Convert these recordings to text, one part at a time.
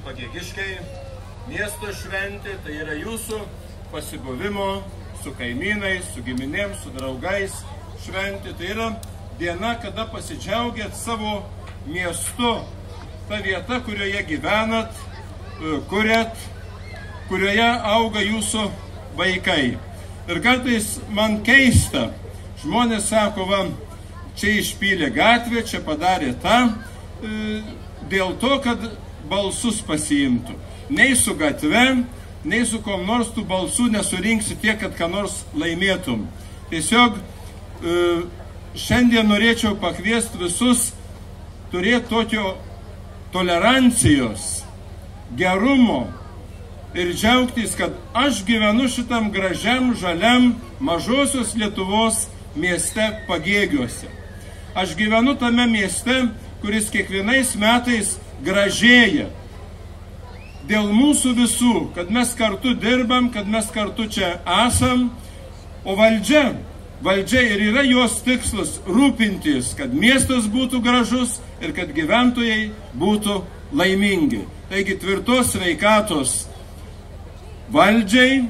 Pagėgiškai, miesto šventė, tai yra jūsų pasibuvimo su kaimynais, su giminėms, su draugais šventė. Tai yra diena, kada pasidžiaugiat savo miestu, ta vieta, kurioje gyvenat, kuriat, kurioje auga jūsų vaikai. Ir kartais man keista, žmonės sako, va, čia išpylė gatvę, čia padarė tą, dėl to, kad balsus pasiimtų. Nei su gatve, nei su kom nors tų balsų nesurinksi tiek, kad ką nors laimėtum. Tiesiog šiandien norėčiau pakviesti visus turėti tokio tolerancijos, gerumo ir džiaugtis, kad aš gyvenu šitam gražiam, žaliam, mažosios Lietuvos mieste Pagėgiuose. Aš gyvenu tame mieste, kuris kiekvienais metais gražėja. Dėl mūsų visų, kad mes kartu dirbam, kad mes kartu čia esam, o valdžia ir yra jos tikslas rūpintis, kad miestas būtų gražus ir kad gyventojai būtų laimingi. Taigi tvirtos sveikatos valdžiai,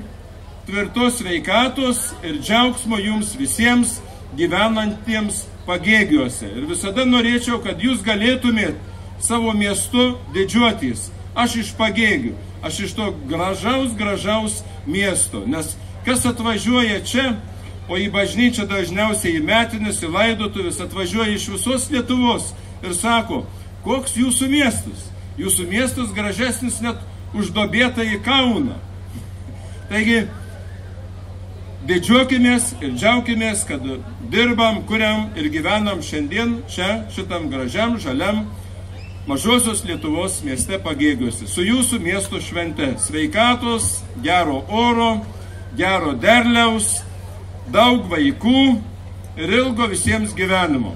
tvirtos sveikatos ir džiaugsmo jums visiems gyvenantiems Pagėgiuose. Ir visada norėčiau, kad jūs galėtumėt savo miestu didžiuotis. Aš iš Pagėgių, aš iš to gražaus miesto. Nes kas atvažiuoja čia, o į bažnyčią dažniausiai į metines, į laidotuves, atvažiuoja iš visos Lietuvos ir sako, koks jūsų miestas? Jūsų miestas gražesnis net už Duobėtą į Kauną. Taigi, didžiuokimės ir džiaukimės, kad dirbam, kuriam ir gyvenam šiandien čia, šitam gražiam, žaliam, mažosios Lietuvos mieste Pagėgiuose. Su jūsų miesto švente. Sveikatos, gero oro, gero derliaus, daug vaikų ir ilgo visiems gyvenimo.